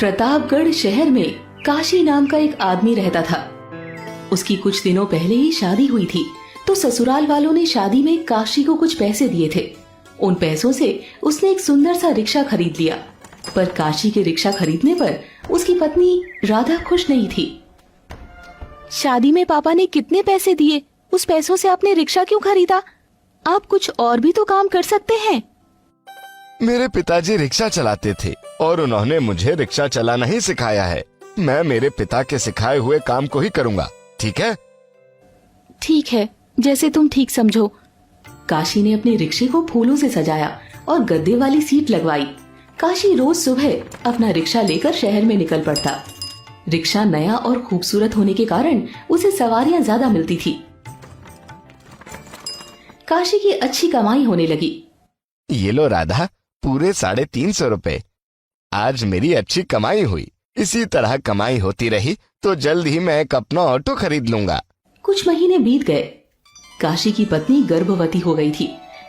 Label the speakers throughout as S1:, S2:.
S1: प्रतापगढ़ शहर में काशी नाम का एक आदमी रहता था। उसकी कुछ दिनों पहले ही शादी हुई थी, तो ससुराल वालों ने शादी में काशी को कुछ पैसे दिए थे। उन पैसों से उसने एक सुंदर सा रिक्शा खरीद लिया, पर काशी के रिक्शा खरीदने पर उसकी पत्नी राधा खुश नहीं थी। शादी में पापा ने कितने पैसे दिए, उस पैसों से आपने रिक्शा क्यों खरीदा? आप कुछ और भी तो काम कर सकते हैं।
S2: मेरे पिताजी रिक्शा चलाते थे और उन्होंने मुझे रिक्शा चलाना ही सिखाया है। मैं मेरे पिता के सिखाए हुए काम को ही करूँगा, ठीक है?
S1: ठीक है, जैसे तुम ठीक समझो। काशी ने अपने रिक्शे को फूलों से सजाया और गद्दे वाली सीट लगवाई। काशी रोज सुबह अपना रिक्शा लेकर शहर में निकल पड़ता। रिक्शा नया और खूबसूरत होने के कारण उसे सवारियां ज्यादा मिलती थी। काशी की अच्छी कमाई होने लगी।
S2: ये लो राधा, पूरे 350 रुपए। आज मेरी अच्छी कमाई हुई। इसी तरह कमाई होती रही तो जल्द ही मैं एक अपना ऑटो खरीद लूंगा।
S1: कुछ महीने बीत गए। काशी की पत्नी गर्भवती हो गई थी।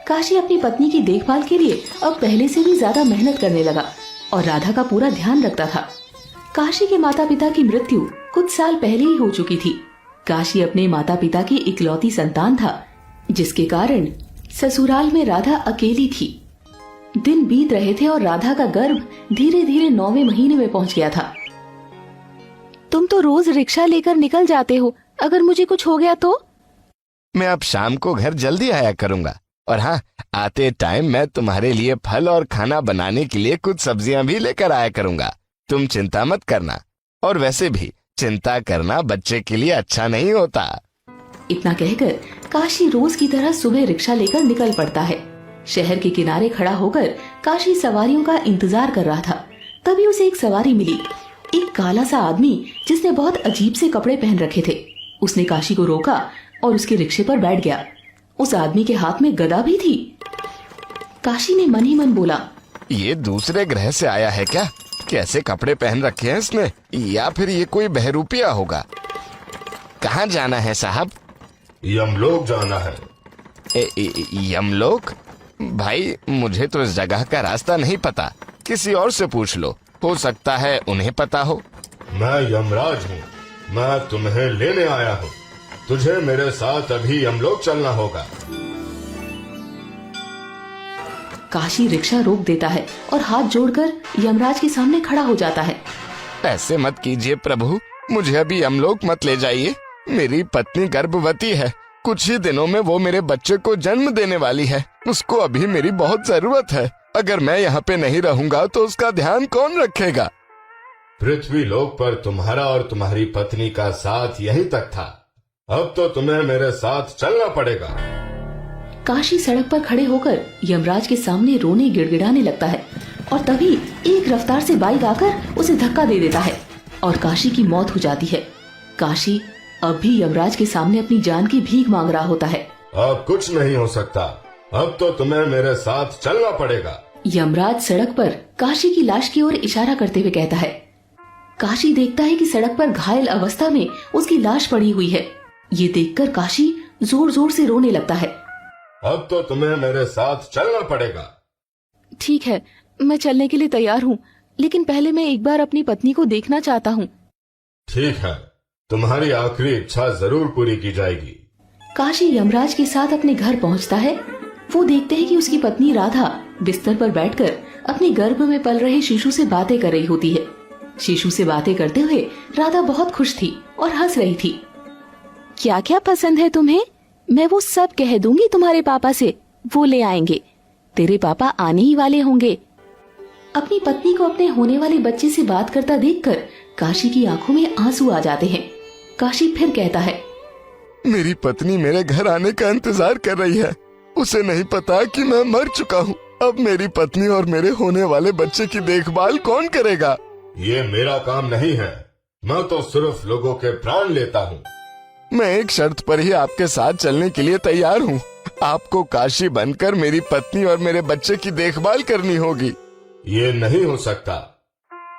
S1: काशी अपनी पत्नी की देखभाल के लिए अब पहले से भी ज्यादा मेहनत करने लगा और राधा का पूरा ध्यान रखता था। काशी के माता पिता की मृत्यु कुछ साल पहले ही हो चुकी थी। काशी अपने माता पिता की इकलौती संतान था, जिसके कारण ससुराल में राधा अकेली थी। दिन बीत रहे थे और राधा का गर्भ धीरे धीरे 9वें महीने में पहुंच गया था। तुम तो रोज रिक्शा लेकर निकल जाते हो, अगर मुझे कुछ हो गया तो?
S2: मैं अब शाम को घर जल्दी आया करूंगा, और हाँ, आते टाइम मैं तुम्हारे लिए फल और खाना बनाने के लिए कुछ सब्जियां भी लेकर आया करूंगा। तुम चिंता मत करना। और वैसे भी चिंता करना बच्चे के लिए अच्छा नहीं होता।
S1: इतना कहकर काशी रोज की तरह सुबह रिक्शा लेकर निकल पड़ता है। शहर के किनारे खड़ा होकर काशी सवारियों का इंतजार कर रहा था। तभी उसे एक सवारी मिली, एक काला सा आदमी जिसने बहुत अजीब से कपड़े पहन रखे थे। उसने काशी को रोका और उसके रिक्शे पर बैठ गया। उस आदमी के हाथ में गदा भी थी। काशी ने मन ही मन बोला,
S2: ये दूसरे ग्रह से आया है क्या? कैसे कपड़े पहन रखे हैं इसने? या फिर ये कोई बहरूपिया होगा? कहाँ जाना है साहब?
S3: यमलोक जाना है।
S2: यमलोक? भाई, मुझे तो इस जगह का रास्ता नहीं पता। किसी और से पूछ लो, हो सकता है उन्हें पता हो।
S3: मैं यमराज हूँ, मैं तुम्हें लेने आया हूँ। तुझे मेरे साथ अभी यमलोक चलना होगा।
S1: काशी रिक्शा रोक देता है और हाथ जोड़कर यमराज के सामने खड़ा हो जाता है।
S2: ऐसे मत कीजिए प्रभु, मुझे अभी यमलोक मत ले जाइए। मेरी पत्नी गर्भवती है। कुछ ही दिनों में वो मेरे बच्चे को जन्म देने वाली है। उसको अभी मेरी बहुत जरूरत है। अगर मैं यहाँ पे नहीं रहूंगा तो उसका ध्यान कौन रखेगा?
S3: पृथ्वी लोक पर तुम्हारा और तुम्हारी पत्नी का साथ यहीं तक था। अब तो तुम्हें मेरे साथ चलना पड़ेगा।
S1: काशी सड़क पर खड़े होकर यमराज के सामने रोने गिड़गिड़ाने लगता है और तभी एक रफ्तार से बाइक आकर उसे धक्का दे देता है और काशी की मौत हो जाती है। काशी अब भी यमराज के सामने अपनी जान की भीख मांग रहा होता है।
S3: अब कुछ नहीं हो सकता। अब तो तुम्हें मेरे साथ चलना पड़ेगा।
S1: यमराज सड़क पर काशी की लाश की ओर इशारा करते हुए कहता है। काशी देखता है कि सड़क पर घायल अवस्था में उसकी लाश पड़ी हुई है। ये देखकर काशी जोर जोर से रोने लगता है।
S3: अब तो तुम्हें मेरे साथ चलना पड़ेगा।
S1: ठीक है, मैं चलने के लिए तैयार हूँ, लेकिन पहले मैं एक बार अपनी पत्नी को देखना चाहता हूँ।
S3: ठीक है, तुम्हारी आखिरी इच्छा जरूर पूरी की जाएगी।
S1: काशी यमराज के साथ अपने घर पहुँचता है। वो देखते हैं कि उसकी पत्नी राधा बिस्तर पर बैठकर अपने गर्भ में पल रहे शिशु से बातें कर रही होती है। शिशु से बातें करते हुए राधा बहुत खुश थी और हंस रही थी। क्या क्या पसंद है तुम्हें? मैं वो सब कह दूंगी तुम्हारे पापा से, वो ले आएंगे। तेरे पापा आने ही वाले होंगे। अपनी पत्नी को अपने होने वाले बच्चे से बात करता देखकर काशी की आंखों में आंसू आ जाते हैं। काशी फिर कहता है,
S2: मेरी पत्नी मेरे घर आने का इंतजार कर रही है। उसे नहीं पता कि मैं मर चुका हूँ। अब मेरी पत्नी और मेरे होने वाले बच्चे की देखभाल कौन करेगा?
S3: ये मेरा काम नहीं है। मैं तो सिर्फ लोगों के प्राण लेता हूँ।
S2: मैं एक शर्त पर ही आपके साथ चलने के लिए तैयार हूँ। आपको काशी बनकर मेरी पत्नी और मेरे बच्चे की देखभाल करनी होगी।
S3: ये नहीं हो सकता।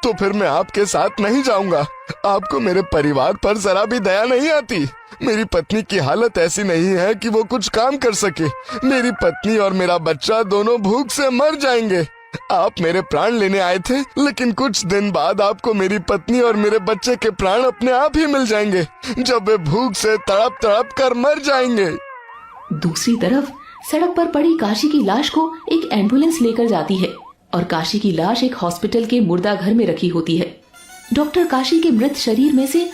S2: तो फिर मैं आपके साथ नहीं जाऊंगा। आपको मेरे परिवार पर जरा भी दया नहीं आती। मेरी पत्नी की हालत ऐसी नहीं है कि वो कुछ काम कर सके। मेरी पत्नी और मेरा बच्चा दोनों भूख से मर जाएंगे। आप मेरे प्राण लेने आए थे, लेकिन कुछ दिन बाद आपको मेरी पत्नी और मेरे बच्चे के प्राण अपने आप ही मिल जाएंगे, जब वे भूख से तड़प तड़प कर मर जाएंगे।
S1: दूसरी तरफ सड़क पर पड़ी काशी की लाश को एक एम्बुलेंस लेकर जाती है और काशी की लाश एक हॉस्पिटल के मुर्दा घर में रखी होती है। डॉक्टर काशी के मृत शरीर में से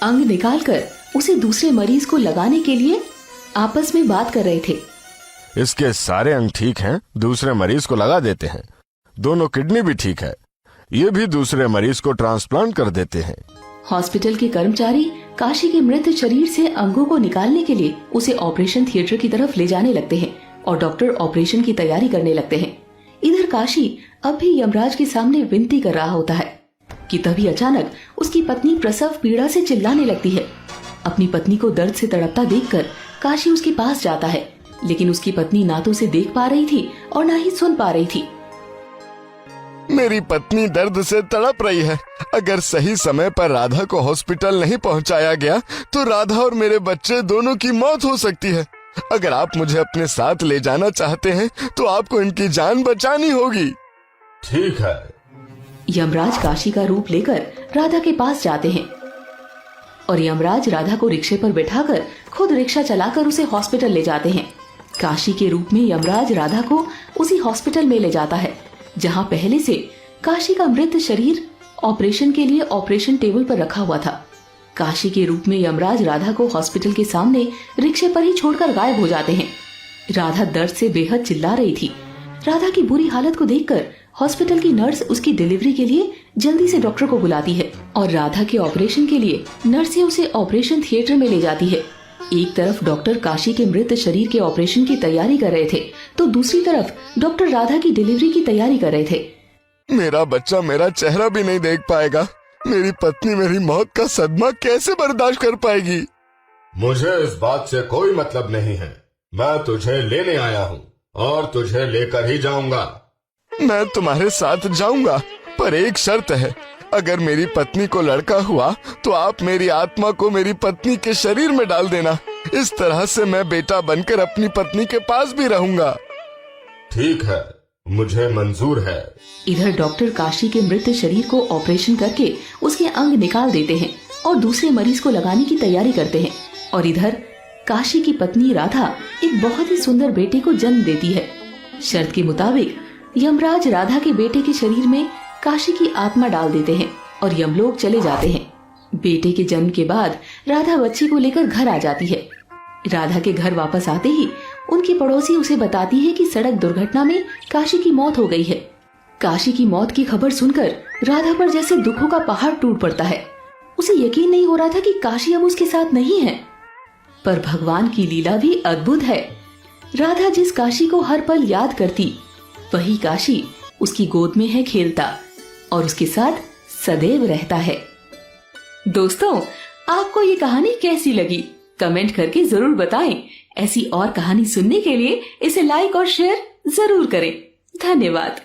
S1: अंग निकालकर उसे दूसरे मरीज को लगाने के लिए आपस में बात कर रहे थे।
S2: इसके सारे अंग ठीक हैं, दूसरे मरीज को लगा देते हैं। दोनों किडनी भी ठीक है, ये भी दूसरे मरीज को ट्रांसप्लांट कर देते हैं।
S1: हॉस्पिटल के कर्मचारी काशी के मृत शरीर से अंगों को निकालने के लिए उसे ऑपरेशन थिएटर की तरफ ले जाने लगते हैं और डॉक्टर ऑपरेशन की तैयारी करने लगते हैं। इधर काशी अब भी यमराज के सामने विनती कर रहा होता है कि तभी अचानक उसकी पत्नी प्रसव पीड़ा से चिल्लाने लगती है। अपनी पत्नी को दर्द से तड़पता देखकर काशी उसके पास जाता है, लेकिन उसकी पत्नी ना तो उसे देख पा रही थी और ना ही सुन पा रही थी।
S2: मेरी पत्नी दर्द से तड़प रही है। अगर सही समय पर राधा को हॉस्पिटल नहीं पहुंचाया गया तो राधा और मेरे बच्चे दोनों की मौत हो सकती है। अगर आप मुझे अपने साथ ले जाना चाहते हैं तो आपको इनकी जान बचानी होगी।
S3: ठीक है।
S1: यमराज काशी का रूप लेकर राधा के पास जाते हैं और यमराज राधा को रिक्शे पर बैठाकर खुद रिक्शा चलाकर उसे हॉस्पिटल ले जाते हैं। काशी के रूप में यमराज राधा को उसी हॉस्पिटल में ले जाता है जहां पहले से काशी का मृत शरीर ऑपरेशन के लिए ऑपरेशन टेबल पर रखा हुआ था। काशी के रूप में यमराज राधा को हॉस्पिटल के सामने रिक्शे पर ही छोड़कर गायब हो जाते हैं। राधा दर्द से बेहद चिल्ला रही थी। राधा की बुरी हालत को देखकर हॉस्पिटल की नर्स उसकी डिलीवरी के लिए जल्दी से डॉक्टर को बुलाती है और राधा के ऑपरेशन के लिए नर्सें उसे ऑपरेशन थिएटर में ले जाती है। एक तरफ डॉक्टर काशी के मृत शरीर के ऑपरेशन की तैयारी कर रहे थे तो दूसरी तरफ डॉक्टर राधा की डिलीवरी की तैयारी कर रहे थे।
S2: मेरा बच्चा मेरा चेहरा भी नहीं देख पाएगा। मेरी पत्नी मेरी मौत का सदमा कैसे बर्दाश्त कर पाएगी?
S3: मुझे इस बात से कोई मतलब नहीं है। मैं तुझे लेने आया हूँ और तुझे लेकर ही जाऊंगा।
S2: मैं तुम्हारे साथ जाऊंगा, पर एक शर्त है। अगर मेरी पत्नी को लड़का हुआ तो आप मेरी आत्मा को मेरी पत्नी के शरीर में डाल देना। इस तरह से मैं बेटा बनकर अपनी पत्नी के पास भी रहूंगा।
S3: ठीक है, मुझे मंजूर है।
S1: इधर डॉक्टर काशी के मृत शरीर को ऑपरेशन करके उसके अंग निकाल देते हैं और दूसरे मरीज को लगाने की तैयारी करते हैं और इधर काशी की पत्नी राधा एक बहुत ही सुंदर बेटे को जन्म देती है। शर्त के मुताबिक यमराज राधा के बेटे के शरीर में काशी की आत्मा डाल देते हैं और यमलोक चले जाते हैं। बेटे के जन्म के बाद राधा बच्ची को लेकर घर आ जाती है। राधा के घर वापस आते ही उनकी पड़ोसी उसे बताती है कि सड़क दुर्घटना में काशी की मौत हो गई है। काशी की मौत की खबर सुनकर राधा पर जैसे दुखों का पहाड़ टूट पड़ता है। उसे यकीन नहीं हो रहा था कि काशी अब उसके साथ नहीं है, पर भगवान की लीला भी अद्भुत है। राधा जिस काशी को हर पल याद करती, वही काशी उसकी गोद में है खेलता और उसके साथ सदैव रहता है। दोस्तों, आपको ये कहानी कैसी लगी? कमेंट करके जरूर बताएं। ऐसी और कहानी सुनने के लिए इसे लाइक और शेयर जरूर करें। धन्यवाद।